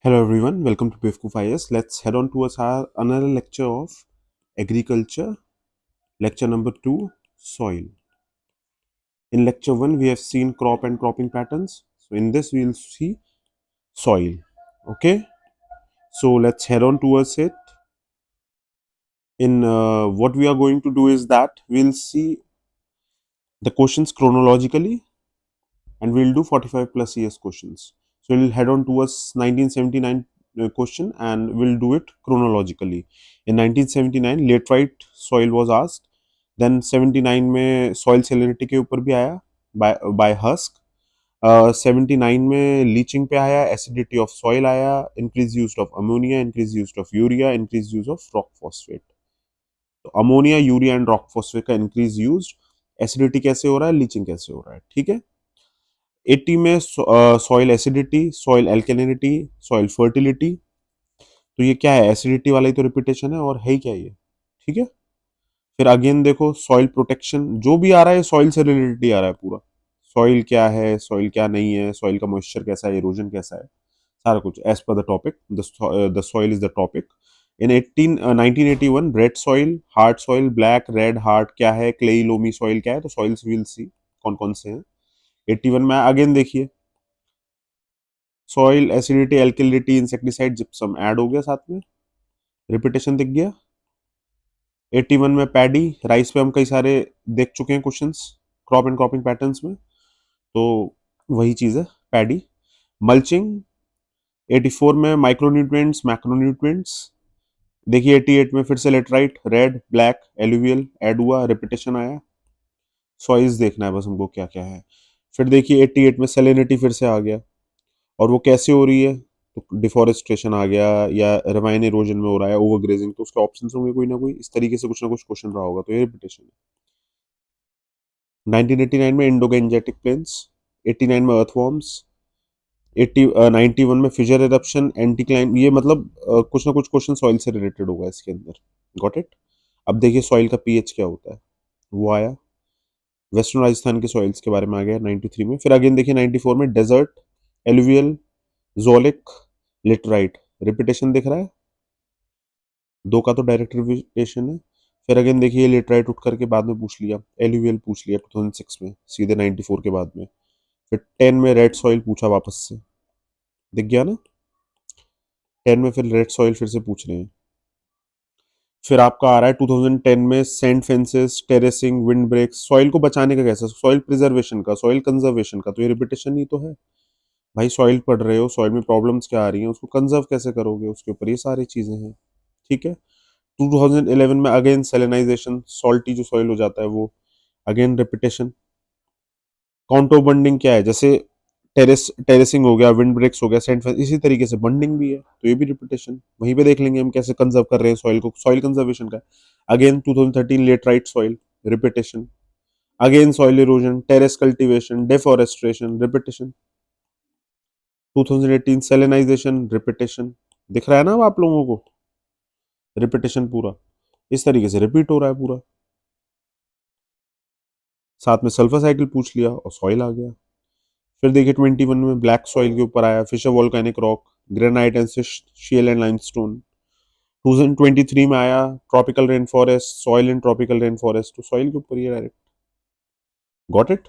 Hello everyone, welcome to PFQ 5S. Let's head on towards our another lecture of agriculture, lecture number 2, soil. In lecture 1, we have seen crop and cropping patterns. So in this, we will see soil. Okay, so let's head on towards it. In what we are going to do is that we'll see the questions chronologically and we'll do 45 plus years questions. So we'll head on towards 1979 question and we'll do it chronologically. In 1979 laterite soil was asked. Then 79 में soil salinity के ऊपर भी आया by Husk. 79 में leaching पे आया, acidity of soil आया, increase use of ammonia, increase use of urea, increase use of rock phosphate. तो ammonia, urea and rock phosphate का इंक्रीज यूज, एसिडिटी कैसे हो रहा है, लीचिंग कैसे हो रहा है. ठीक है. 80 में soil acidity, soil एल्केलिनिटी, soil fertility. तो ये क्या है, एसिडिटी वाला ही तो रिपीटेशन है और है ही क्या ये. ठीक है. फिर अगेन देखो सॉइल प्रोटेक्शन, जो भी आ रहा है सॉइल से रिलेटेड आ रहा है पूरा. सॉइल क्या है, सॉइल क्या नहीं है, सॉइल का मॉइस्चर कैसा है, इरोजन कैसा है, सारा कुछ as per the topic. The soil is the topic. In 1981 red soil, hard soil, black, red, hard क्या है, क्लेई लोमी सॉइल क्या है. तो सॉइल्स विल सी कौन कौन से हैं. 81 में अगेन देखिए soil acidity, alkalinity, insecticide, gypsum add हो गया साथ में, रिपीटेशन दिख गया. 81 में पैडी, राइस पे हम कई सारे देख चुके हैं questions crop and cropping patterns में, तो वही चीज है पैडी. मल्चिंग 84 में माइक्रोन्यूट्रिएंट्स, मैक्रोन्यूट्रिएंट्स. देखिए 88 में फिर से laterite, red, black, alluvial add हुआ, रिपीटेशन आया. सॉइल्स देखना है बस हमको क्या क्या है. फिर देखिए 88 में सेलेनिटी फिर से आ गया, और वो कैसे हो रही है, तो डिफॉरेस्टेशन आ गया या रिवाइन इरोजन में हो रहा है, ओवरग्रेजिंग. तो उसके ऑप्शंस होंगे कोई ना कोई, इस तरीके से कुछ ना कुछ क्वेश्चन रहा होगा, तो ये रिपीटेशन है. 1989 में इंडोगेंजेटिक प्लेन्स, 89 में अर्थवॉर्म्स, 91 में फिजर इरप्शन, एंटीक्लाइन. ये मतलब कुछ ना कुछ क्वेश्चन सॉइल से रिलेटेड होगा इसके अंदर. Got it. अब देखिए सॉइल का पीएच क्या होता है, वो आया. वेस्टर्न राजस्थान के सॉइल्स के बारे में आ गया 93 में. फिर अगेन देखिए 94 में डेजर्ट, एलुवियल, जोलिक, लिटराइट, रिपीटेशन दिख रहा है. दो का तो डायरेक्ट रिपीटेशन है. फिर अगेन देखिए लिटराइट उठ करके बाद में पूछ लिया, एलुवियल पूछ लिया 2006 में सीधे 94 के बाद में. फिर 10 में रेड सॉइल पूछा वापस से, दिख गया ना. 10 में फिर रेड सॉइल फिर से पूछ रहे हैं. फिर आपका आ रहा है 2010 में sand fences, terracing, wind breaks. Soil को बचाने का कैसा, सॉइल प्रिजर्वेशन का, सॉइल कंजर्वेशन का. तो ये रिपीटेशन ही तो है भाई. सॉइल पढ़ रहे हो, सॉइल में प्रॉब्लम्स क्या आ रही हैं, उसको कंजर्व कैसे करोगे, उसके ऊपर ये सारी चीजें हैं. ठीक है. 2011 में अगेन सेलेनाइजेशन, सॉल्टी जो सॉइल हो जाता है वो, अगेन रिपीटेशन. काउंटर बंडिंग क्या है, जैसे टेरेसिंग हो गया, विंड ब्रेक्स हो गया, सैंड, इसी तरीके से बंडिंग भी है, तो ये भी रिपीटेशन. वहीं पे देख लेंगे हम कैसे कंजर्व कर रहे हैं सॉइल को, सॉइल कंजर्वेशन का. Again 2013 laterite soil, repetition. Again soil erosion, terrace cultivation, deforestation, repetition. 2018 salinization, repetition. दिख रहा है ना अब आप लोगों को, रिपीटेशन पूरा इस तरीके से रिपीट हो रहा है पूरा. साथ में सल्फर साइकिल पूछ लिया और सॉइल आ गया. फिर देखिए 21 में ब्लैक सॉइल के ऊपर आया, fissure volcanic rock, granite and shale and limestone. 2023 में आया tropical rain forest, soil in tropical rain forest. तो सॉइल के ऊपर ही direct. Got it.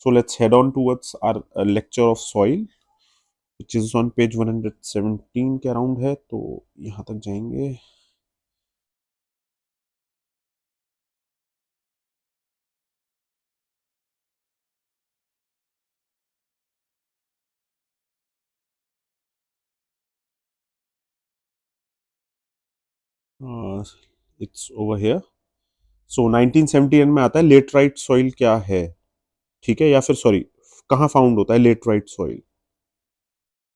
So let's head on towards our lecture of soil which is on page 117 के around है, तो यहाँ तक जाएंगे. It's over here. सो 1971 में आता है लेटराइट सॉइल क्या है. ठीक है, या फिर सॉरी, कहाँ फाउंड होता है लेटराइट सॉइल.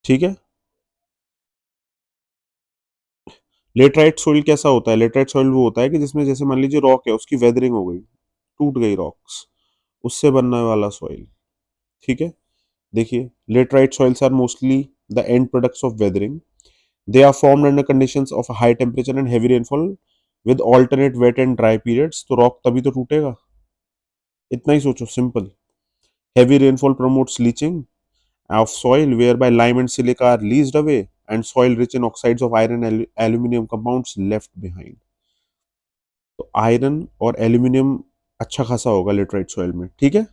ठीक है. लेटराइट सॉइल कैसा होता है, लेटराइट सॉइल वो होता है कि जिसमें जैसे मान लीजिए रॉक है, उसकी वेदरिंग हो गई, टूट गई रॉक्स, उससे बनने वाला सॉइल. ठीक है. देखिए laterite soils are mostly the end products of weathering. They are formed under conditions of high temperature and heavy rainfall with alternate wet and dry periods. तो रॉक तभी तो टूटेगा, इतना ही सोचो, simple. Heavy rainfall promotes leaching of soil whereby lime and silica are leached away and soil rich in oxides of iron and aluminum compounds left behind. तो iron और aluminium अच्छा खासा होगा लेटराइट सॉइल में, ठीक है।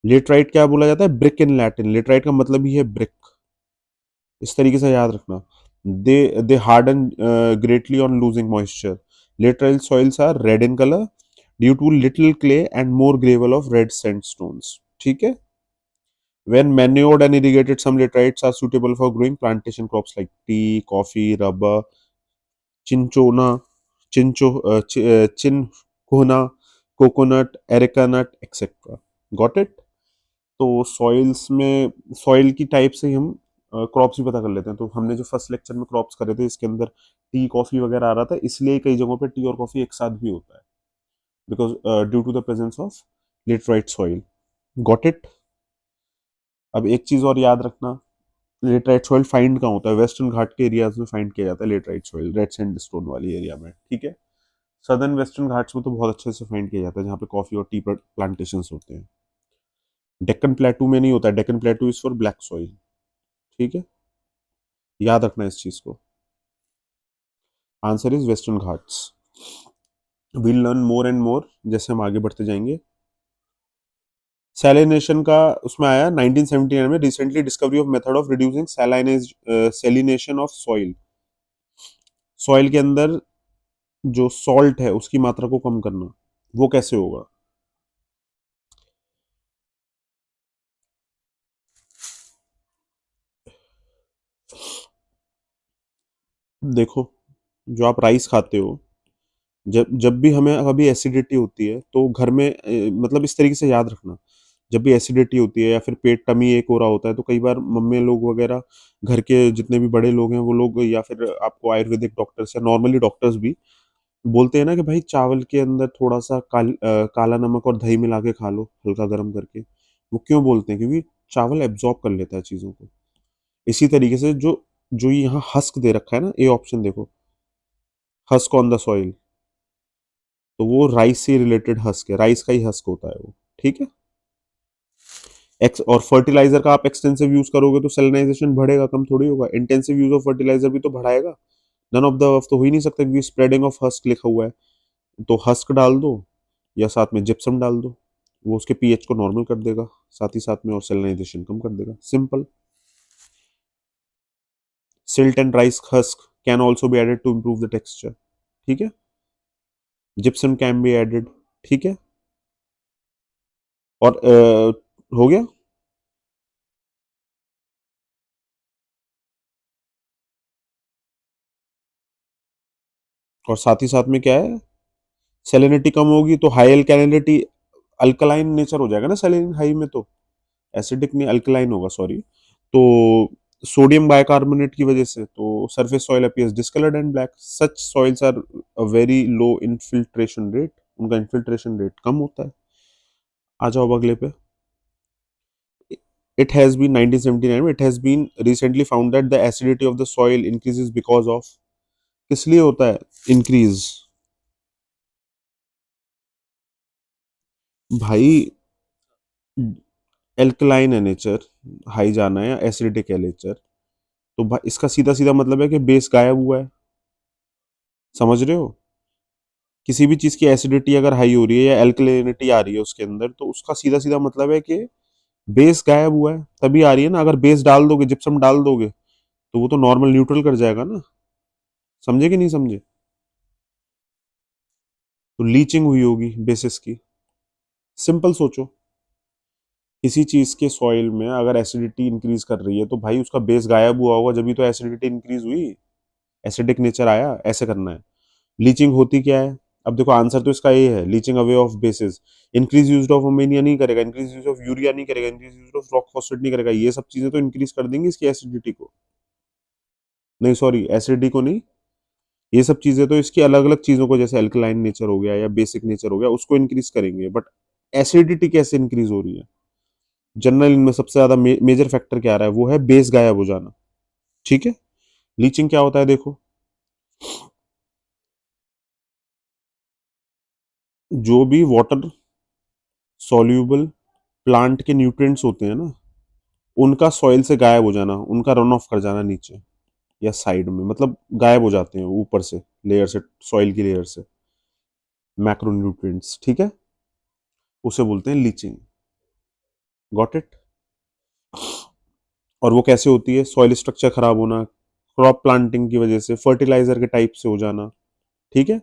लेटराइट क्या बोला जाता है? Brick in Latin. लेटराइट का मतलब ही है ब्रिक, इस तरीके से याद रखना। They harden greatly on losing moisture. Laterite soils are red in colour due to little clay and more gravel of red sandstones, ठीक है। When manured and irrigated, some laterites are suitable for growing plantation crops like tea, coffee, rubber, cinchona, cinchona, coconut, areca nut etcetera. Got it. तो soils में soil की type से ही हम crops भी पता कर लेते हैं। तो हमने जो फर्स्ट लेक्चर में क्रॉप्स करे थे, इसके अंदर टी कॉफी वगैरह आ रहा था, इसलिए कई जगहों पे टी और कॉफी एक साथ भी होता है, because due to the presence of laterite soil. Got it. अब एक चीज और याद रखना, लेटराइट सॉइल फाइंड कहाँ होता है? वेस्टर्न घाट के एरियाज में फाइंड किया जाता है लेटराइट सॉइल, रेड सैंडस्टोन वाली एरिया में, ठीक है। सदर्न वेस्टर्न घाट्स में तो बहुत अच्छे से फाइंड किया जाता है, जहाँ पे कॉफी और टी प्लांटेशन होते हैं। डेक्कन प्लेटू में नहीं होता है। Deccan plateau is for black soil, ठीक है। याद रखना इस चीज को। Answer is Western Ghats. We'll learn more and more जैसे हम आगे बढ़ते जाएंगे। सैलिनेशन का उसमें आया 1979 में, recently discovery of method of reducing salination of soil. Soil के अंदर जो सॉल्ट है उसकी मात्रा को कम करना, वो कैसे होगा? देखो, जो आप राइस खाते हो, जब जब भी हमें कभी एसिडिटी होती है तो घर में मतलब इस तरीके से याद रखना, जब भी एसिडिटी होती है या फिर पेट टमी एक हो रहा होता है, तो कई बार मम्मी लोग वगैरह, घर के जितने भी बड़े लोग हैं वो लोग, या फिर आपको आयुर्वेदिक डॉक्टर्स या नॉर्मली डॉक्टर्स भी बोलते हैं ना कि भाई चावल के अंदर थोड़ा सा काला नमक और दही मिला के खा लो हल्का गर्म करके। वो क्यों बोलते हैं? क्योंकि चावल एब्जॉर्ब कर लेता है चीजों को। इसी तरीके से जो जो यहाँ हस्क दे रखा है ना, ए ऑप्शन देखो, हस्क ऑन द सॉइल, तो वो राइस से रिलेटेड हस्क है, राइस का ही हस्क होता है वो, ठीक है। एक्स और फर्टिलाइजर का आप एक्सटेंसिव यूज करोगे तो सेलिनाइजेशन बढ़ेगा, कम थोड़ी होगा। इंटेंसिव यूज ऑफ फर्टिलाइजर भी तो बढ़ाएगा। नन ऑफ द अबव तो हो ही नहीं सकता, क्योंकि स्प्रेडिंग ऑफ हस्क लिखा हुआ है। तो हस्क डाल दो या साथ में जिप्सम डाल दो, वो उसके पीएच को नॉर्मल कर देगा साथ ही साथ में, और सेलिनाइजेशन कम कर देगा, simple. Silt and rice husk can also be added to improve the texture, ठीक है। जिप्सम कैन बी एडेड, ठीक है। और हो गया। और साथ ही साथ में क्या है, सेलेनिटी कम होगी तो हाई अल्कैलिनिटी, अल्कलाइन नेचर हो जाएगा ना सेलेनिन हाई में, तो एसिडिक नहीं अल्कलाइन होगा, सॉरी। तो सोडियम बाइकार्बोनेट की वजह से तो surface soil appears discoloured and black. Such soils are a very low infiltration rate, उनका इनफिल्ट्रेशन रेट कम होता है। आ जाओ अब अगले पे। It has been 1979 it has been recently found that the acidity of the soil increases because of, किस लिए होता है इंक्रीज? भाई एल्कलाइन है नेचर, हाई जाना है, या एसिडिक है नेचर, तो इसका सीधा सीधा मतलब है कि बेस गायब हुआ है। समझ रहे हो? किसी भी चीज की एसिडिटी अगर हाई हो रही है या एल्कलिनिटी आ रही है उसके अंदर, तो उसका सीधा सीधा मतलब है कि बेस गायब हुआ है, तभी आ रही है ना। अगर बेस डाल दोगे, जिप्सम डाल दोगे, तो वो तो नॉर्मल न्यूट्रल कर जाएगा ना। समझे कि नहीं समझे? तो लीचिंग हुई होगी बेसिस की। सिंपल सोचो, किसी चीज के सॉइल में अगर एसिडिटी इंक्रीज कर रही है तो भाई उसका बेस गायब हुआ होगा, जब भी तो एसिडिटी इंक्रीज हुई, एसिडिक नेचर आया। ऐसे करना है। लीचिंग होती क्या है? अब देखो, आंसर तो इसका ये है, leaching away of basis. Increase use of ammonia नहीं करेगा, इंक्रीज यूज ऑफ यूरिया नहीं करेगा, increase use of rock phosphate नहीं करेगा। ये सब चीजें तो इंक्रीज कर देंगी इसकी एसिडिटी को। नहीं सॉरी, एसिडिटी को नहीं, ये सब चीजें तो इसकी अलग अलग चीजों को, जैसे अल्कलाइन नेचर हो गया या बेसिक नेचर हो गया, उसको इंक्रीज करेंगे। बट एसिडिटी कैसे इंक्रीज हो रही है? जनरल इनमें सबसे ज्यादा मेजर फैक्टर क्या आ रहा है? वो है बेस गायब हो जाना, ठीक है। लीचिंग क्या होता है देखो, जो भी वाटर सॉल्यूबल प्लांट के न्यूट्रिएंट्स होते हैं ना, उनका सॉइल से गायब हो जाना, उनका रन ऑफ कर जाना नीचे या साइड में, मतलब गायब हो जाते हैं ऊपर से लेयर से, सॉइल की लेयर से, मैक्रोन्यूट्रिएंट्स, ठीक है, उसे बोलते हैं लीचिंग। Got it. और वो कैसे होती है? सॉइल स्ट्रक्चर खराब होना, क्रॉप प्लांटिंग की वजह से, फर्टिलाइजर के टाइप से हो जाना, ठीक है,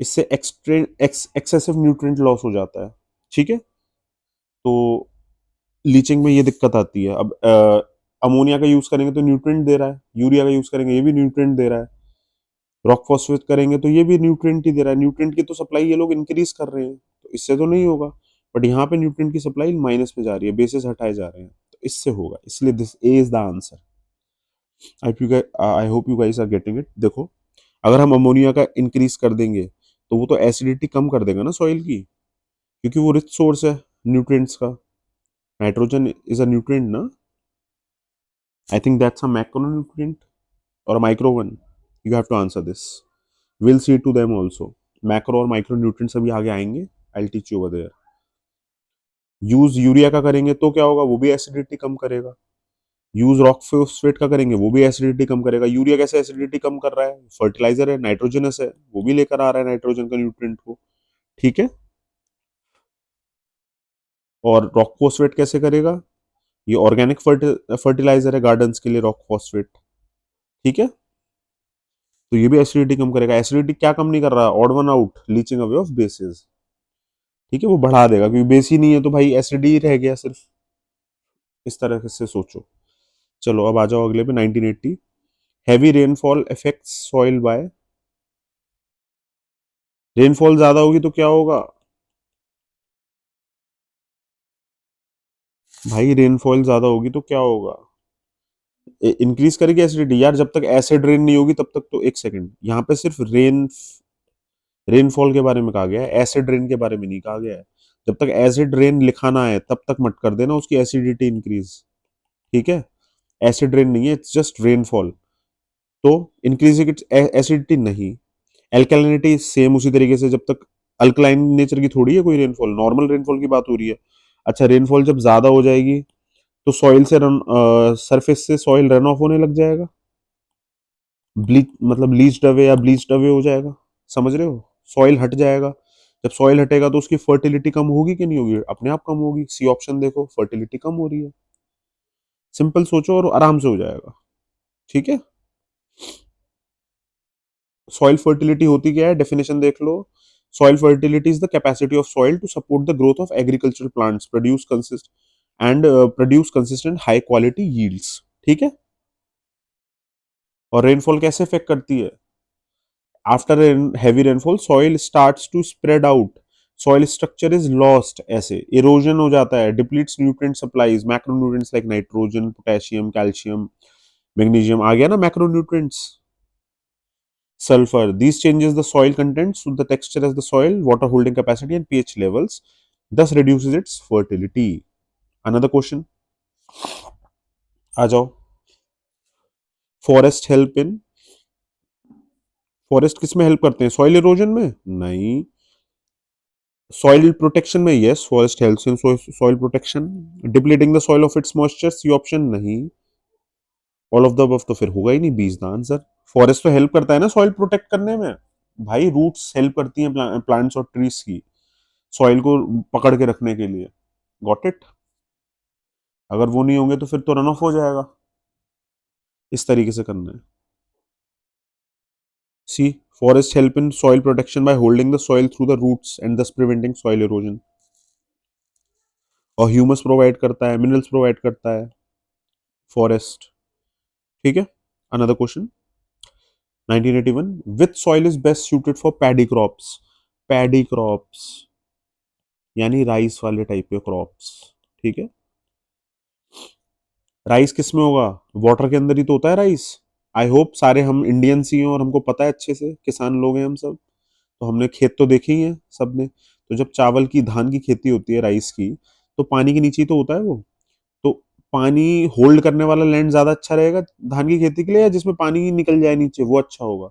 इससे एक्सेसिव न्यूट्रिएंट लॉस हो जाता है, ठीक है। तो लीचिंग में ये दिक्कत आती है। अब अमोनिया का यूज करेंगे तो न्यूट्रिएंट दे रहा है, यूरिया का यूज करेंगे ये भी न्यूट्रिएंट दे रहा है, रॉक फॉस्फेट करेंगे तो ये भी न्यूट्रिएंट ही दे रहा है। न्यूट्रिएंट की तो सप्लाई ये लोग इंक्रीज कर रहे हैं, तो इससे तो नहीं होगा। बट यहाँ पे न्यूट्रिएंट की सप्लाई माइनस में जा रही है, बेसिस हटाए जा रहे हैं, तो इससे होगा। इसलिए this A is the answer. I hope you guys are getting it. देखो, अगर हम अमोनिया का इंक्रीज कर देंगे तो वो तो एसिडिटी कम कर देगा ना सॉइल की, क्योंकि वो रिच सोर्स है न्यूट्रिएंट्स का। नाइट्रोजन इज अ न्यूट्रिएंट ना? I think that's a macronutrient और micro one. You have to answer this. Will see to them also. Macro और माइक्रो न्यूट्रिएंट्स अभी आगे आएंगे, I will teach you over there. Use urea का करेंगे तो क्या होगा? वो भी एसिडिटी कम करेगा। यूज रॉक फॉस्फेट का करेंगे, वो भी एसिडिटी कम करेगा। यूरिया कैसे एसिडिटी कम कर रहा है? फर्टिलाइजर है, नाइट्रोजनस है, वो भी लेकर आ रहा है नाइट्रोजन का न्यूट्रिएंट को, ठीक है। और रॉक फॉस्फेट कैसे करेगा? ये ऑर्गेनिक फर्टिलाइजर है गार्डन्स के लिए, रॉक फॉस्फेट, ठीक है। तो ये भी एसिडिटी कम करेगा। एसिडिटी क्या कम नहीं कर रहा? Odd one out, leaching away of basis, ठीक है, वो बढ़ा देगा, क्योंकि बेस ही नहीं है तो भाई एसिड ही रह गया सिर्फ। इस तरह से सोचो। चलो अब आ जाओ अगले पे, 1980। Heavy rainfall affects soil by. Rainfall ज्यादा होगी तो क्या होगा भाई? रेनफॉल ज्यादा होगी तो क्या होगा? इंक्रीज करेगी एसिडिटी यार। जब तक एसिड रेन नहीं होगी तब तक तो, एक सेकंड, यहाँ पे सिर्फ रेनफॉल के बारे में कहा गया है, एसिड रेन के बारे में नहीं कहा गया है। जब तक एसिड रेन लिखाना है तब तक मत कर देना उसकी एसिडिटी इंक्रीज, ठीक है। एसिड रेन नहीं है, इट्स जस्ट रेनफॉल। तो इंक्रीजिंग इट्स एसिडिटी नहीं। एल्कलिनिटी सेम उसी तरीके से, जब तक अल्कलाइन नेचर की थोड़ी है कोई रेनफॉल, नॉर्मल रेनफॉल की बात हो रही है। अच्छा, रेनफॉल जब ज्यादा हो जाएगी तो सॉइल से सरफेस से सॉइल रन ऑफ होने लग जाएगा, ब्लीच मतलब लीच्ड अवे या ब्लीच्ड अवे हो जाएगा, समझ रहे हो? सॉइल हट जाएगा। जब सॉइल हटेगा तो उसकी फर्टिलिटी कम होगी कि नहीं होगी? अपने आप कम होगी। सी ऑप्शन देखो, फर्टिलिटी कम हो रही है। सिंपल सोचो और आराम से हो जाएगा, ठीक है। सॉइल फर्टिलिटी होती क्या है? डेफिनेशन देख लो। Soil fertility is the capacity of soil to support the growth of agricultural plants, produce consistent high quality yields, ठीक है। और रेनफॉल कैसे इफेक्ट करती है? After heavy rainfall soil starts to spread out, soil structure is lost, ऐसे erosion हो जाता है, depletes nutrient supplies, macronutrients like nitrogen, potassium, calcium, magnesium, आ गया ना macronutrients. Sulfur. These changes the soil contents to the texture as the soil, water holding capacity and pH levels, thus reduces its fertility. Another question. आ जाओ। Forest help इन, forest किस में help करते हैं? Soil erosion में? नहीं। Soil protection में? Yes, forest helps in soil protection. Depleting the soil of its moisture? C option नहीं। All of the above तो फिर होगा ही नहीं, B is the answer. Forest तो हेल्प करता है ना सॉइल प्रोटेक्ट करने में भाई, रूट्स हेल्प करती हैं प्लांट्स और ट्रीज की, सॉइल को पकड़ के रखने के लिए। Got it. अगर वो नहीं होंगे तो फिर तो रन ऑफ हो जाएगा। इस तरीके से करना है। C, forest help in soil protection by holding the soil through the roots and thus preventing soil erosion. और ह्यूमस प्रोवाइड करता है, मिनरल्स प्रोवाइड करता है फॉरेस्ट, ठीक है। Another question, 1981, which soil is best suited for paddy crops? Paddy crops यानी rice वाले type के क्रॉप्स, ठीक है। राइस किस में होगा? वाटर के अंदर ही तो होता है राइस। आई होप सारे हम इंडियंस ही हैं और हमको पता है अच्छे से, किसान लोग हैं हम सब, तो हमने खेत तो देखे ही हैं सबने। तो जब चावल की, धान की खेती होती है, राइस की, तो पानी के नीचे ही तो होता है वो। तो पानी होल्ड करने वाला लैंड ज्यादा अच्छा रहेगा धान की खेती के लिए, या जिसमें पानी निकल जाए नीचे वो अच्छा होगा?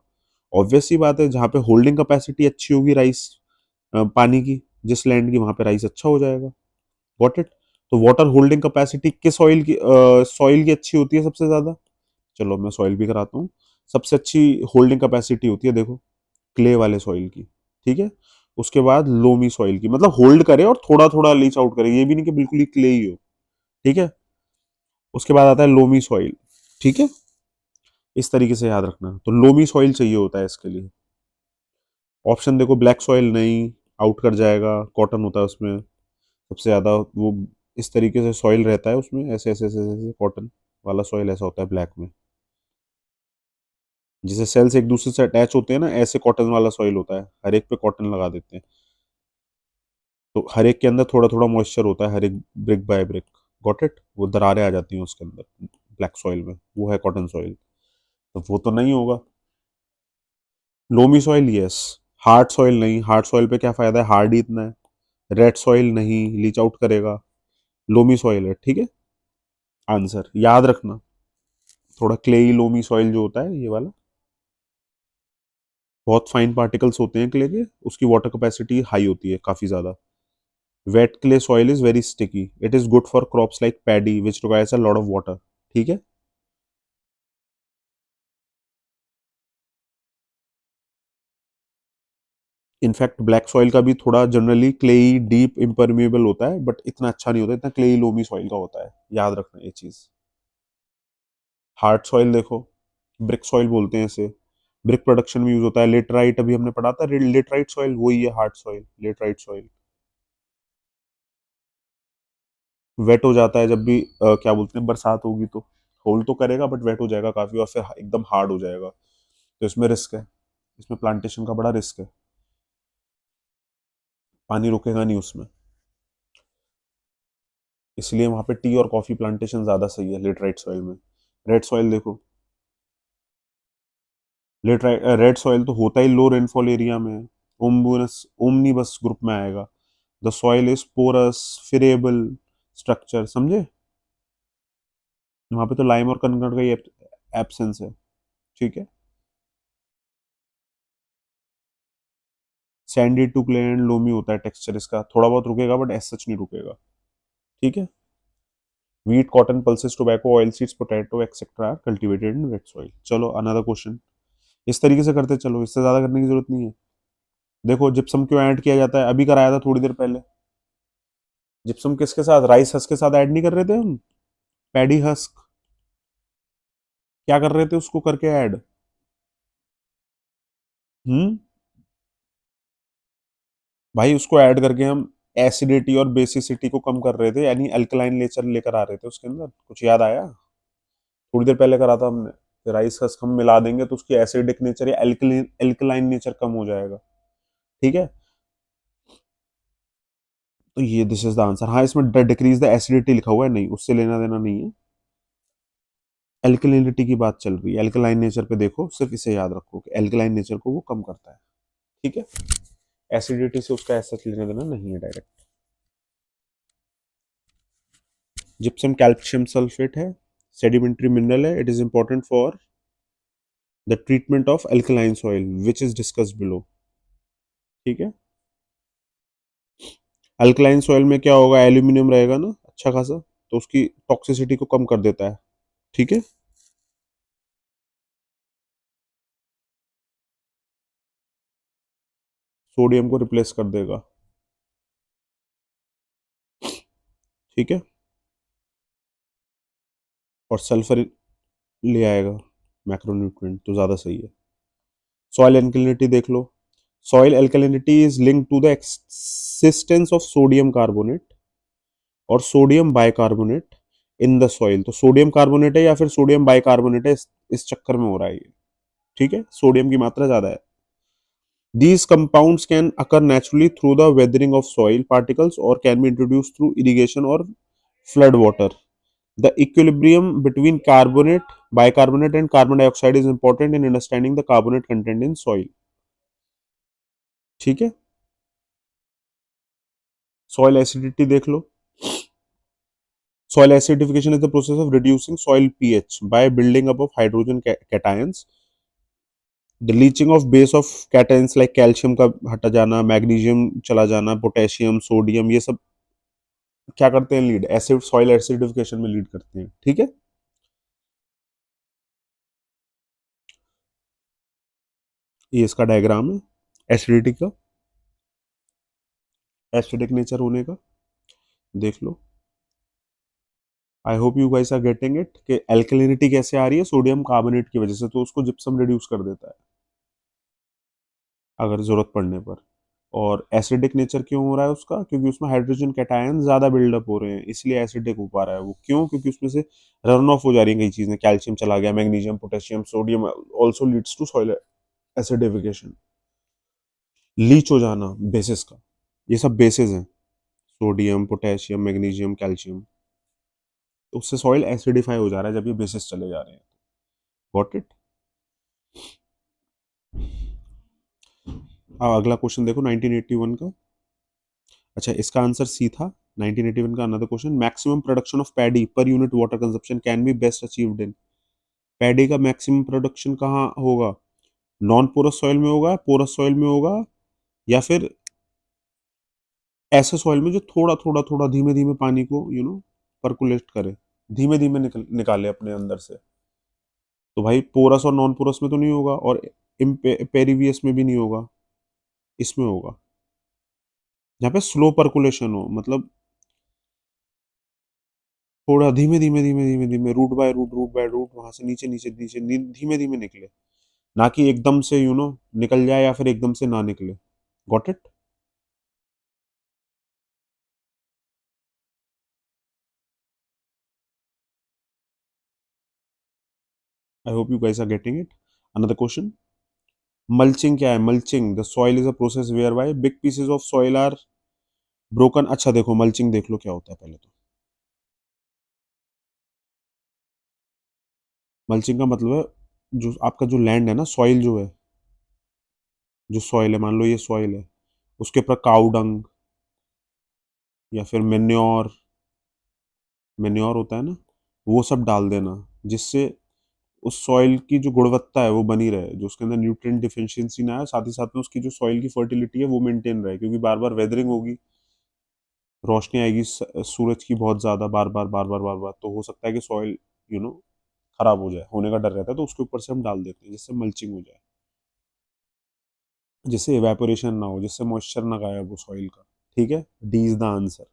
ऑब्वियस सी बात है, जहाँ पे होल्डिंग कैपेसिटी अच्छी होगी राइस, पानी की, जिस लैंड की, वहां पे राइस अच्छा हो जाएगा। Got it. तो वाटर होल्डिंग कैपेसिटी किस सॉइल की अच्छी होती है सबसे ज्यादा? चलो मैं सॉइल भी कराता हूँ। सबसे अच्छी होल्डिंग कैपेसिटी होती है देखो क्ले वाले सॉइल की, ठीक है। उसके बाद लोमी सॉइल की, मतलब होल्ड करे और थोड़ा थोड़ा लीच आउट करे, ये भी नहीं कि बिल्कुल ही क्ले ही हो, ठीक है। उसके बाद आता है लोमी सॉइल, ठीक है। इस तरीके से याद रखना, तो लोमी सॉइल चाहिए होता है इसके लिए। ऑप्शन देखो, ब्लैक सॉइल नहीं, आउट कर जाएगा, कॉटन होता है उसमें सबसे ज्यादा वो, इस तरीके से सॉइल रहता है उसमें, ऐसे ऐसे ऐसे ऐसे कॉटन वाला सॉइल ऐसा होता है ब्लैक में, जिसे सेल्स एक दूसरे से अटैच होते हैं ना, ऐसे कॉटन वाला सॉइल होता है, हर एक पे कॉटन लगा देते हैं। तो हर एक के अंदर थोड़ा थोड़ा मॉइस्चर होता है, हर एक brick by brick, got it, वो दरारें आ जाती हैं उसके अंदर ब्लैक सॉइल में, वो है कॉटन सॉइल। तो वो तो नहीं होगा। Loamy soil yes. Hard soil नहीं, हार्ड सॉइल पे क्या फायदा है, हार्ड ही इतना है। रेड सॉइल नहीं, लीच आउट करेगा। लोमी सॉइल है, ठीक है। आंसर याद रखना, थोड़ा क्लेई लोमी सॉइल जो होता है ये वाला, बहुत फाइन पार्टिकल्स होते हैं क्ले के, उसकी वाटर कैपेसिटी हाई होती है काफी ज्यादा। Wait clay soil is very sticky, it is good for crops like paddy which requires a lot of water, ठीक है। इनफैक्ट ब्लैक सॉइल का भी थोड़ा जनरली क्लेई डीप इम्परमेबल होता है, बट इतना अच्छा नहीं होता, इतना क्लेई लोमी सॉइल का होता है, याद रखना ये चीज। हार्ड सॉइल देखो, ब्रिक सॉइल बोलते हैं इसे, ब्रिक प्रोडक्शन में यूज होता है। लेटराइट अभी हमने पढ़ा था, लेटराइट सॉइल वही है hard soil, laterite soil. Wet हो जाता है जब भी क्या बोलते हैं, बरसात होगी तो होल्ड तो करेगा बट वेट हो जाएगा काफी, और फिर एकदम हार्ड हो जाएगा, तो इसमें रिस्क है, इसमें प्लांटेशन का बड़ा रिस्क है, पानी रुकेगा नहीं उसमें, इसलिए वहां पे टी और कॉफी प्लांटेशन ज्यादा सही है लेटराइट सॉइल में। रेड सॉइल देखो, लेटराइट रेड सॉइल तो होता ही लो रेनफॉल एरिया में है, ओम्बुनस ओमनीबस ग्रुप में आएगा। The soil is porous, friable structure, समझे। वहां पे तो लाइम और कंकड़ का ही एब्सेंस है, ठीक है। Sandy to clay and loamy होता है टेक्सचर इसका, थोड़ा बहुत रुकेगा बट ऐसा सच नहीं रुकेगा, ठीक है। wheat, cotton, pulses, tobacco, oilseeds, potato, etc. are cultivated in wet soil. चलो अनदर क्वेश्चन, इस तरीके से करते चलो, इससे ज्यादा करने की जरूरत नहीं है। देखो जिप्सम क्यों ऐड किया जाता है, अभी कराया था थोड़ी देर पहले। जिप्सम किसके साथ, राइस हस्क के साथ ऐड नहीं कर रहे थे हम, पैडी हस्क, क्या कर रहे थे उसको करके ऐड। हम्म, भाई उसको ऐड करके हम एसिडिटी और बेसिसिटी को कम कर रहे थे, यानी अल्कलाइन नेचर लेकर आ रहे थे उसके अंदर, कुछ याद आया। थोड़ी देर पहले करा था हमने कि राइस हस्क हम मिला देंगे तो उसकी एसिडिक नेचर या एल्कलाइन नेचर कम हो जाएगा, ठीक है। तो ये दिस इज द आंसर। हाँ इसमें डिक्रीज द एसिडिटी लिखा हुआ है, नहीं उससे लेना देना नहीं है, एल्कलिनिटी की बात चल रही है। एल्कलाइन नेचर पे देखो, सिर्फ इसे याद रखो कि एल्कलाइन नेचर को वो कम करता है, ठीक है। एसिडिटी से उसका ऐसा लेना देना नहीं है डायरेक्ट। जिप्सम कैल्शियम सल्फेट है, सेडिमेंट्री मिनरल है, it is important for the treatment of alkaline soil which is discussed below, ठीक है। अल्कलाइन सॉइल में क्या होगा, एल्यूमिनियम रहेगा ना अच्छा खासा, तो उसकी टॉक्सिसिटी को कम कर देता है, ठीक है। सोडियम को रिप्लेस कर देगा, ठीक है। और सल्फर ले आएगा, मैक्रोन्यूट्रिएंट तो ज्यादा सही है। सॉइल एल्कलिनिटी देख लो, soil alkalinity is link to the existence of sodium carbonate और sodium bicarbonate in the soil, तो सोडियम कार्बोनेट है या फिर सोडियम बाइकार्बोनेट है, इस चक्कर में हो रहा है ये, ठीक है, सोडियम की मात्रा ज्यादा है। These compounds can occur naturally through the weathering of soil particles or can be introduced through irrigation or flood water. The equilibrium between carbonate, bicarbonate and carbon dioxide is important in understanding the carbonate content in soil. ठीक है। Soil acidity देख लो, soil acidification is the process of reducing soil pH by building up of hydrogen cations. The leaching of base of cations like calcium का हटा जाना, magnesium चला जाना, potassium, sodium, ये सब क्या करते हैं, लीड एसिड, सॉइल एसिडिफिकेशन में लीड करते हैं, ठीक है। ये इसका डायग्राम है एसिडिटी का, एसिडिक नेचर होने का, देख लो। I hope you guys are getting it कि एल्कलिनिटी कैसे आ रही है, सोडियम कार्बोनेट की वजह से, तो उसको जिप्सम रिड्यूस कर देता है अगर जरूरत पड़ने पर। और एसिडिक नेचर क्यों हो रहा है उसका, क्योंकि उसमें हाइड्रोजन कैटायन ज्यादा बिल्डअप हो रहे हैं, इसलिए एसिडिक हो पा रहा है वो। क्यों, क्योंकि उसमें से रन ऑफ हो जा रही है कई चीजें, कैल्शियम चला गया, magnesium, potassium, sodium also leads to soil acidification, leach हो जाना बेसिस का। ये सब बेसिस हैं, सोडियम, पोटेशियम, मैग्नीशियम, कैल्शियम, तो उससे सॉइल एसिडिफाई हो जा रहा है जब ये बेसिस चले जा रहे हैं। Got it. अब अगला क्वेश्चन देखो 1981 का। अच्छा, इसका आंसर सी था 1981 का। Another question, maximum production of paddy per unit water consumption can be best achieved in. Paddy का मैक्सिमम प्रोडक्शन कहाँ होगा, नॉन पोरस सॉइल में होगा, पोरस सॉइल में होगा, या फिर ऐसे सॉइल में जो थोड़ा थोड़ा थोड़ा धीमे धीमे पानी को परकुलेट करे, धीमे धीमे निकाले अपने अंदर से। तो भाई पोरस और नॉन पोरस में तो नहीं होगा, और पेरिवियस में भी नहीं होगा, इसमें होगा जहाँ पे स्लो परकुलेशन हो, मतलब थोड़ा धीमे धीमे धीमे धीमे धीमे, root by root, root by root, वहां से नीचे नीचे नीचे धीमे धीमे निकले, ना कि एकदम से निकल जाए या फिर एकदम से ना निकले। Got it. I hope you guys are getting it. Another question, mulching क्या है, mulching the soil is a process whereby big pieces of soil are broken. अच्छा देखो, मल्चिंग देख लो क्या होता है पहले तो। मल्चिंग का मतलब है जो आपका जो लैंड है ना, सॉइल जो है, जो सॉइल है, मान लो ये सॉइल है, उसके ऊपर काऊ डंग या फिर मेन्योर, मेन्योर होता है ना, वो सब डाल देना, जिससे उस सॉइल की जो गुणवत्ता है वो बनी रहे, जो उसके अंदर न्यूट्रिएंट डिफिशियंसी ना आए, साथ ही साथ में उसकी जो सॉइल की फर्टिलिटी है वो मेंटेन रहे, क्योंकि बार बार वेदरिंग होगी, रोशनी आएगी सूरज की बहुत ज्यादा, बार बार बार बार बार बार, तो हो सकता है कि सॉइल यू नो खराब हो जाए, होने का डर रहता है, तो उसके ऊपर से हम डाल देते हैं जिससे मल्चिंग हो जाए, जिससे इवेपोरेशन ना हो, जिससे मॉइस्चर ना गायब हो सॉइल का। ठीक है, D is the answer.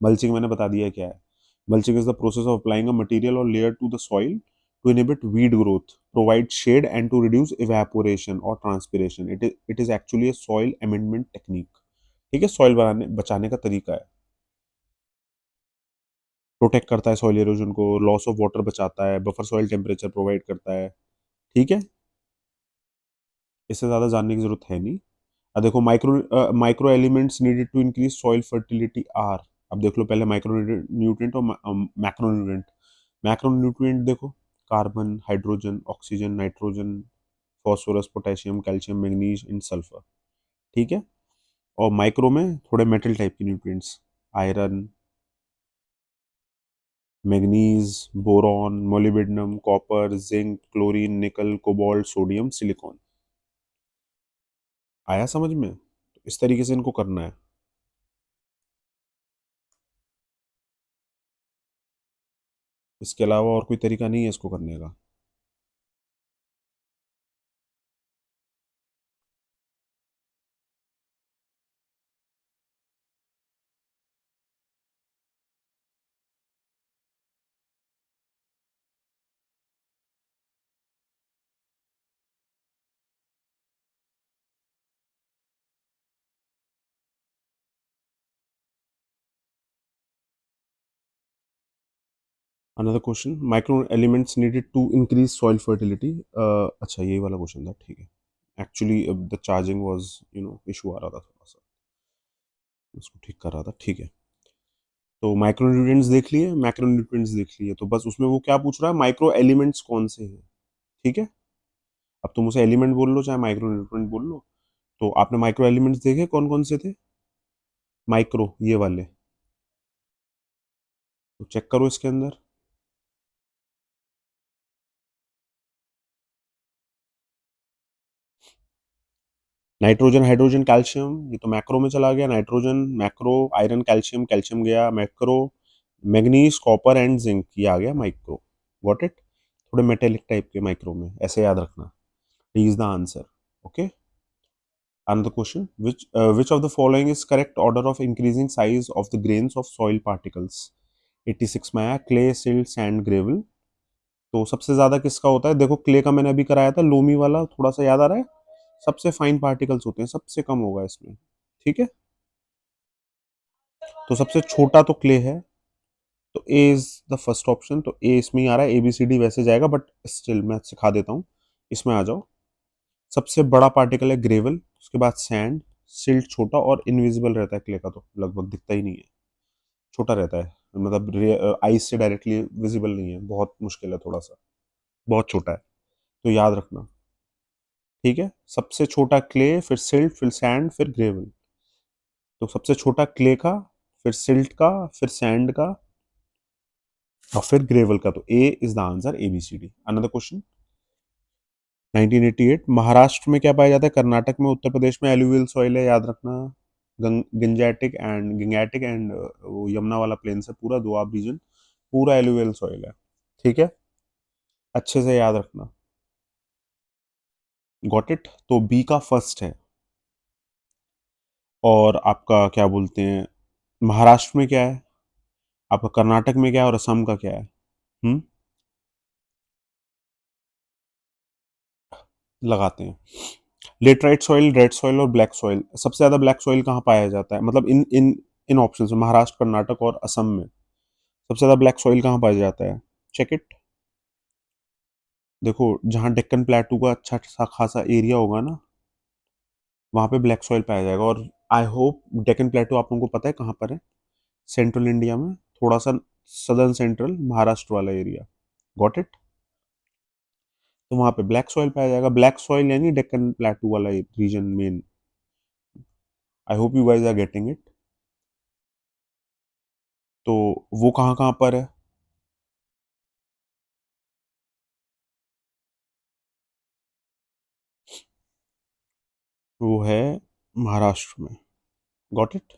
Mulching मैंने बता दिया क्या है। Mulching is the process of applying a material और layer to the soil to inhibit weed growth, provide shade and to reduce evaporation or transpiration. It is actually a soil amendment technique. ठीक है, soil बनाने बचाने का तरीका है, protect करता है सॉइल इरोजन को, लॉस ऑफ वाटर बचाता है, बफर सॉइल टेम्परेचर प्रोवाइड करता है। ठीक है, इससे ज्यादा जानने की जरूरत है नहीं। अब देखो, micro elements needed to increase soil fertility are. अब देख लो पहले माइक्रो न्यूट्रिएंट और मैक्रो न्यूट्रिएंट। मैक्रो न्यूट्रिएंट देखो, carbon, hydrogen, oxygen, nitrogen, phosphorus, potassium, calcium, manganese and sulphur. ठीक है, और माइक्रो में थोड़े मेटल टाइप के nutrients, iron, manganese, boron, molybdenum, copper, zinc, chlorine, nickel, cobalt, sodium, silicon. आया समझ में, तो इस तरीके से इनको करना है। इसके अलावा और कोई तरीका नहीं है इसको करने का। Another question, micro elements needed to increase soil fertility. अच्छा, यही वाला क्वेश्चन था, ठीक है। Actually the charging was issue आ रहा था थोड़ा सा, उसको ठीक कर रहा था, ठीक है। तो माइक्रो न्यूट्रिएंट्स देख लिए, मैक्रो न्यूट्रिएंट्स देख लिए, तो बस उसमें वो क्या पूछ रहा है, माइक्रो एलिमेंट्स कौन से हैं। ठीक है, अब तुम उसे एलिमेंट बोल लो चाहे माइक्रो न्यूट्रिएंट बोल लो। तो आपने माइक्रो एलिमेंट्स देखे कौन कौन से थे, माइक्रो ये वाले, तो चेक करो इसके अंदर। नाइट्रोजन, हाइड्रोजन, कैल्शियम, ये तो मैक्रो में चला गया। Nitrogen macro, iron calcium, calcium गया macro, manganese copper and zinc ये आ गया माइक्रो। Got it? थोड़े मेटेलिक टाइप के माइक्रो में, ऐसे याद रखना। D is the answer. Okay, another question, which of the following is correct order of increasing size of the grains of soil particles? 86 में आया क्ले, सिल्ट, सैंड, ग्रेवल। तो सबसे ज्यादा किसका होता है? देखो क्ले का मैंने अभी कराया था, लोमी वाला, थोड़ा सा याद आ रहा है। सबसे फाइन पार्टिकल्स होते हैं, सबसे कम होगा इसमें। ठीक है, तो सबसे छोटा तो क्ले है, तो A is the first option. तो ए इसमें ही आ रहा है, ABCD वैसे जाएगा, बट स्टिल मैं सिखा देता हूँ। इसमें आ जाओ। सबसे बड़ा पार्टिकल है ग्रेवल, उसके बाद सैंड, सिल्ट छोटा और इनविजिबल रहता है क्ले का, तो लगभग दिखता ही नहीं है, छोटा रहता है, मतलब आईज से डायरेक्टली विजिबल नहीं है, बहुत मुश्किल है थोड़ा सा, बहुत छोटा है, तो याद रखना। ठीक है, सबसे छोटा क्ले, फिर सिल्ट, फिर सैंड, फिर ग्रेवल। तो सबसे छोटा क्ले का, फिर सिल्ट का, फिर सैंड का, और फिर ग्रेवल का। तो A is the answer, ABCD। Another question, 1988, Maharashtra में क्या पाया जाता है? कर्नाटक में, उत्तर प्रदेश में एलुवियल सॉइल है, याद रखना। गिंगैटिक एंड वो यमुना वाला प्लेन से पूरा दोआब रीजन, पूरा एलुवियल सॉइल है। ठीक है, अच्छे से याद रखना। Got it? तो बी का फर्स्ट है। और आपका क्या बोलते हैं, महाराष्ट्र में क्या है, आपका कर्नाटक में क्या है, और असम का क्या है? हम्म, लगाते हैं। लेटराइट सॉइल, रेड सॉइल और ब्लैक सॉइल। सबसे ज्यादा ब्लैक सॉइल कहाँ पाया जाता है, मतलब इन इन इन ऑप्शन में, महाराष्ट्र, कर्नाटक और असम में सबसे ज्यादा ब्लैक सॉइल कहाँ पाया जाता है? Check it. देखो, जहाँ डेक्कन प्लेटू का अच्छा सा खासा एरिया होगा ना, वहां पे ब्लैक सॉइल पाया जाएगा। और आई होप डेक्कन प्लेटू आप लोगों को पता है कहाँ पर है? सेंट्रल इंडिया में, थोड़ा सा सदर्न सेंट्रल महाराष्ट्र वाला एरिया। Got it? तो वहां पे ब्लैक सॉइल पाया जाएगा। ब्लैक सॉइल यानी डेक्कन प्लेटू वाला region main. I hope you guys are getting it. तो वो कहाँ कहाँ पर है? वो है महाराष्ट्र में। Got it?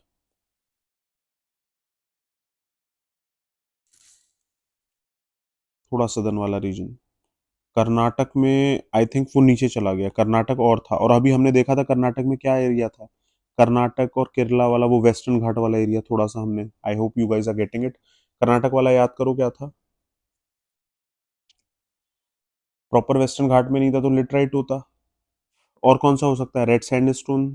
थोड़ा सदर्न वाला रीजन। कर्नाटक में आई थिंक वो नीचे चला गया, कर्नाटक और था, और अभी हमने देखा था कर्नाटक में क्या एरिया था, कर्नाटक और केरला वाला वो वेस्टर्न घाट वाला एरिया थोड़ा सा हमने, I hope you guys are getting it. Karnataka वाला याद करो क्या था? प्रॉपर वेस्टर्न घाट में नहीं था तो लिटराइट होता। और कौन सा हो सकता है? Red sandstone.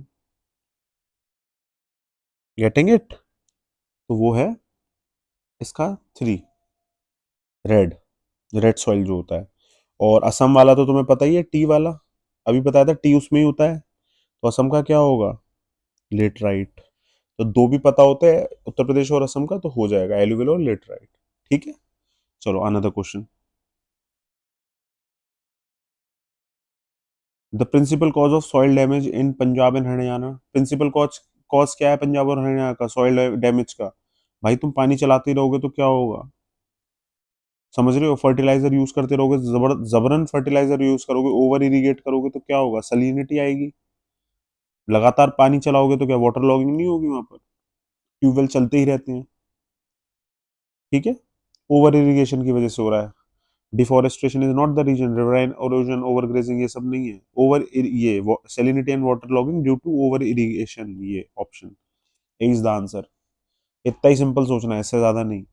Getting it? तो वो है इसका 3, रेड, रेड सॉइल जो होता है। और असम वाला तो तुम्हें पता ही है, टी वाला, अभी बताया था टी उसमें ही होता है। तो असम का क्या होगा? लेटराइट। तो दो भी पता होते हैं, उत्तर प्रदेश और असम का, तो हो जाएगा एलुविल और लेटराइट। ठीक है, चलो another question. The principal cause of soil damage in Punjab and Haryana. Principal cause, cause क्या है पंजाब और हरियाणा का सॉइल डैमेज का? भाई तुम पानी चलाते रहोगे तो क्या होगा? समझ रहे हो? फर्टिलाइजर यूज करते रहोगे, जबरन फर्टिलाइजर यूज करोगे, ओवर इरिगेट करोगे तो क्या होगा? सलिनिटी आएगी। लगातार पानी चलाओगे तो क्या वाटर लॉगिंग नहीं होगी वहां पर? ट्यूबवेल चलते ही रहते हैं। ठीक है, ओवर इरिगेशन की वजह से हो रहा है। Deforestation is not the reason, riverine erosion, overgrazing ये सब नहीं है। ये salinity and water logging due to over irrigation, ये ऑप्शन इज द आंसर। इतना ही सिंपल सोचना है, इससे ज्यादा नहीं।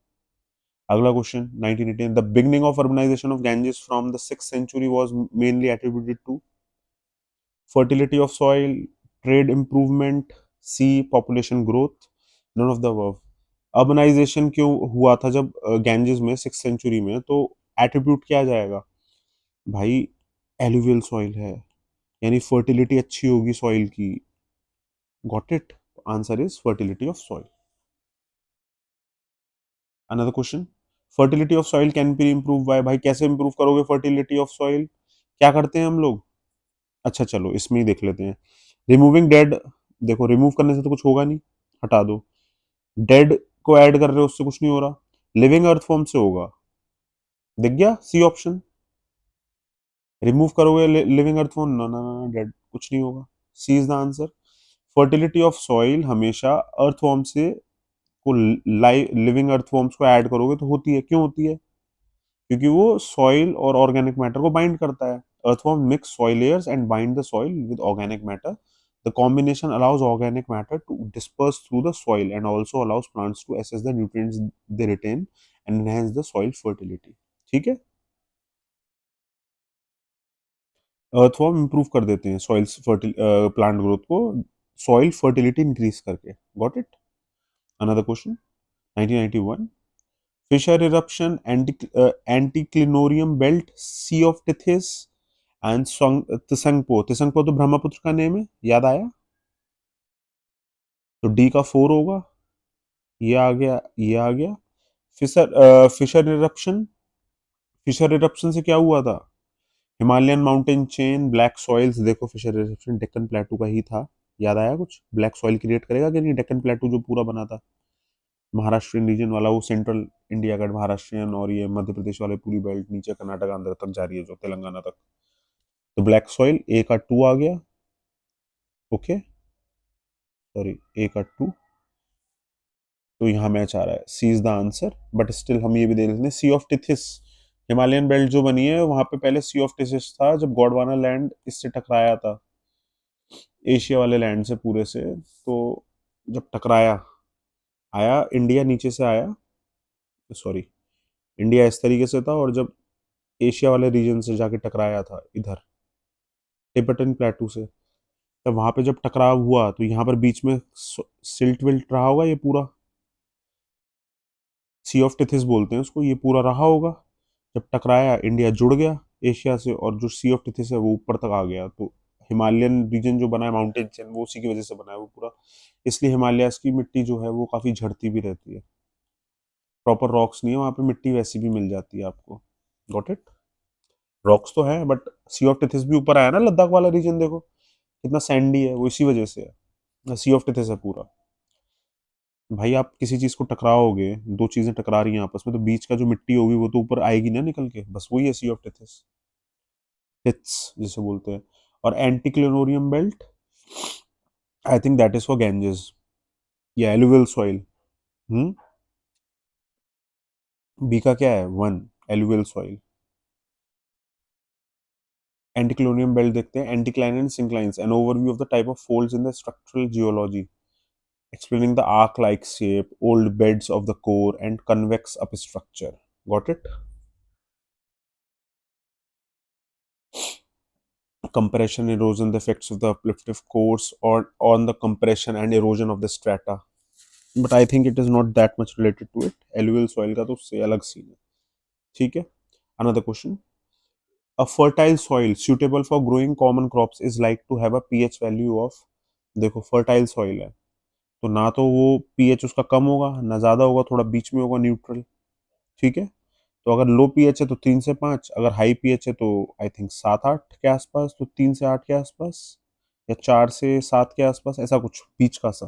अगला question, 1918, the beginning of urbanisation of Ganges from the 6th century was mainly attributed to fertility of soil, trade improvement, C population growth, none of the above। Urbanisation क्यों हुआ था जब गैंजेस में 6th century में, तो attribute क्या जाएगा भाई? एलुवियल सॉइल है, यानी फर्टिलिटी अच्छी होगी सॉइल की। Got it? Answer is fertility of soil. Another question, fertility of soil can be improve bye. भाई कैसे इंप्रूव करोगे फर्टिलिटी ऑफ सॉइल? क्या करते हैं हम लोग? अच्छा चलो इसमें ही देख लेते हैं। Removing dead. देखो रिमूव करने से तो कुछ होगा नहीं, हटा दो। डेड को ऐड कर रहे हो, उससे कुछ नहीं हो रहा। लिविंग अर्थ फॉर्म से होगा। दिख गया सी ऑप्शन? रिमूव करोगे लिविंग अर्थ फॉर्म, ना ना ना, डेड कुछ नहीं होगा। C is the answer. Fertility of soil हमेशा अर्थवॉर्म से को लिविंग अर्थवॉर्म्स को ऐड करोगे तो होती है। क्यों होती है? क्योंकि वो सॉइल और ऑर्गेनिक मैटर को बाइंड करता है। earthworm mix soil layers and bind the soil with organic matter. The combination allows organic matter to disperse through the soil and also allows plants to access the nutrients they retain and enhance the soil fertility. ठीक है? earthworm improve कर देते हैं soil plant growth को soil fertility increase करके. Got it? Another question. 1991. Fissure eruption, anticlinorium belt, Sea of Tethys and Tsangpo. Tsangpo तो ब्रह्मपुत्र का name है, याद आया? तो डी का 4 होगा। ये आ गया, ये आ गया। Fisher eruption. फिशर इरप्शन से क्या हुआ था? Himalayan mountain chain, black soils. देखो फिशर इरप्शन डेक्कन प्लेटू का ही था। याद आया कुछ? ब्लैक सॉइल क्रिएट करेगा कि नहीं? डेक्कन प्लेटू जो पूरा बना था, महाराष्ट्रियन रीजन वाला, वो सेंट्रल इंडिया का महाराष्ट्रियन और ये मध्य प्रदेश वाले पूरी बेल्ट नीचे कर्नाटक आंध्र तक जा रही है, जो तेलंगाना तक। तो ब्लैक सॉइल, ए का 2 आ गया। ओके, सॉरी, ए का 2। तो यहाँ मैच आ रहा है, C is the answer. But still हम ये भी देख लेते हैं, sea of Tethys. Himalayan belt जो बनी है वहां पे पहले सी ऑफ टिथिस था, जब गोंडवाना लैंड इससे टकराया था, एशिया वाले लैंड से पूरे से। तो जब टकराया, आया इंडिया नीचे से आया, सॉरी, इंडिया इस तरीके से था, और जब एशिया वाले रीजन से जाके टकराया था इधर टिबेटन प्लेटू से, तब वहां पे जब टकराव हुआ तो यहाँ पर बीच में सिल्ट विल्ट रहा होगा, ये पूरा सी ऑफ टिथिस बोलते हैं उसको, ये पूरा रहा होगा। जब टकराया, इंडिया जुड़ गया एशिया से, और जो सी ऑफ टिथिस है वो ऊपर तक आ गया। तो हिमालयन रीजन जो बना है, माउंटेन चेन, वो उसी की वजह से बना है वो पूरा। इसलिए हिमालयास की मिट्टी जो है वो काफी झड़ती भी रहती है। प्रॉपर रॉक्स नहीं है वहां पे, मिट्टी वैसी भी मिल जाती है आपको। Got it? रॉक्स तो है बट सी ऑफ टिथिस भी ऊपर आया ना, लद्दाख वाला रीजन देखो कितना सैंडी है, वो इसी वजह से है, सी ऑफ टिथिस है पूरा। भाई आप किसी चीज को टकराओगे, दो चीजें टकरा रही हैं आपस में, तो बीच का जो मिट्टी होगी वो तो ऊपर आएगी ना निकल के, बस वही है सी ऑफ टिथिस, हिट्स जिसे बोलते हैं। और anticlinorium belt, I think that is for Ganges या एलुवियल सॉइल। हम्म, बी का क्या है? 1, एलुवियल सॉइल। एंटीक्लोनियम बेल्ट देखते हैं, anticline and synclines, an overview of the type of folds in the structural geology, explaining the arc-like shape, old beds of the core, and convex upstructure. Got it? Compression, erosion, the effects of the upliftive course or on the compression and erosion of the strata. But I think it is not that much related to it. Alluvial soil का तो उससे अलग scene है। ठीक है? Another question. A fertile soil suitable for growing common crops is like to have a pH value of, देखो fertile soil है तो ना तो वो pH उसका कम होगा ना ज्यादा होगा, थोड़ा बीच में होगा, न्यूट्रल। ठीक है? तो अगर लो पीएच है तो 3 से 5, अगर हाई पीएच है तो आई थिंक 7-8 के आसपास, तो 3 से 8 के आसपास, या 4 से 7 के आसपास, ऐसा कुछ बीच का सा।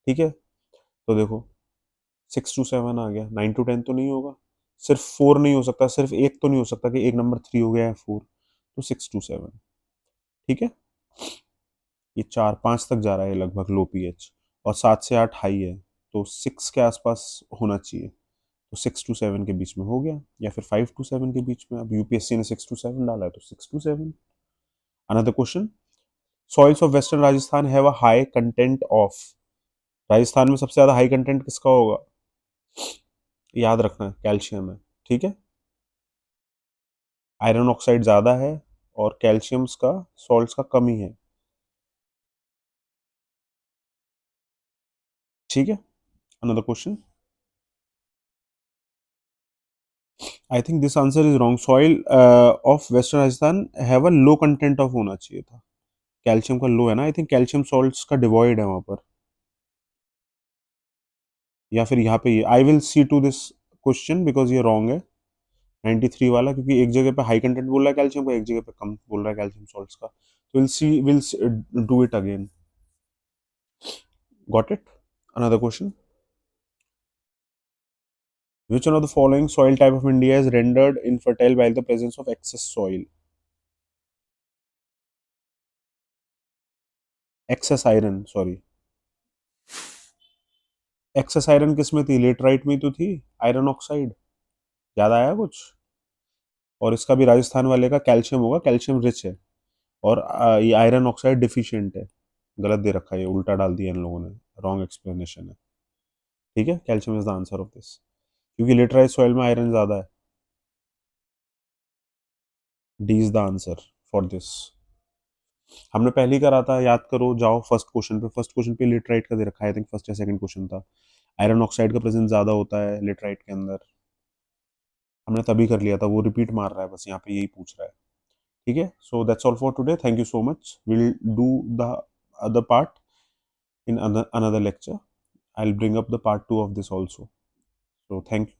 ठीक है? तो देखो 6 to 7 आ गया, 9 to 10 तो नहीं होगा, सिर्फ 4 नहीं हो सकता, सिर्फ एक तो नहीं हो सकता कि एक नंबर 3 हो गया है 4, तो 6 to 7। ठीक है? ये 4-5 तक जा रहा है लगभग लो पीएच, और 7 से 8 हाई है, तो 6 के आसपास होना चाहिए। तो 6 to 7 के बीच में हो गया, या फिर 5 to 7 के बीच में। अब यूपीएससी ने 6 to 7 डाला है तो 6 to 7। Another question, soils of western Rajasthan have a high content of, Rajasthan में सबसे ज्यादा हाई कंटेंट किसका होगा? याद रखना, कैल्शियम है। ठीक है? आयरन ऑक्साइड ज्यादा है और कैल्शियम्स का, सॉल्ट्स का कमी है। ठीक है? Another question, I think this answer is wrong. Soil of western Rajasthan have a low content of होना चाहिए था, कैल्शियम का लो है ना, आई थिंक कैल्शियम सॉल्ट्स का डिवॉइड है वहां पर, या फिर यहाँ पे ये, I will see to this question because ये रॉन्ग है 93 वाला, क्योंकि एक जगह पे हाई कंटेंट बोल रहा है कैल्शियम का, एक जगह पे कम बोल रहा है कैल्शियम सॉल्ट्स का। तो will do it again. Got it? Another question, which one of the following soil type of India is rendered infertile by the presence of excess soil? Excess iron, sorry, excess iron किस में थी? Laterite में तो थी, iron oxide. याद आया कुछ? और इसका भी राजस्थान वाले का कैल्शियम होगा, कैल्शियम रिच है। और ये आयरन ऑक्साइड डिफिशियंट है। गलत दे रखा है, ये उल्टा डाल दिया इन लोगों ने, रॉन्ग एक्सप्लेनेशन है। ठीक है, calcium is the answer of this, क्योंकि लेटराइट सॉइल में आयरन ज्यादा है। D is the answer for this. हमने पहले ही करा था, याद करो, जाओ फर्स्ट क्वेश्चन पे। फर्स्ट क्वेश्चन पे लेटराइट का दे रखा है, आई थिंक फर्स्ट या सेकंड क्वेश्चन था। आयरन ऑक्साइड का प्रेजेंस ज्यादा होता है लेटराइट के अंदर। हमने तभी कर लिया था, वो रिपीट मार रहा है बस, यहाँ पे यही पूछ रहा है। ठीक है, so that's all for today, thank you so much, will do the other part in another lecture. I'll bring up the part 2 of this also. So thank you.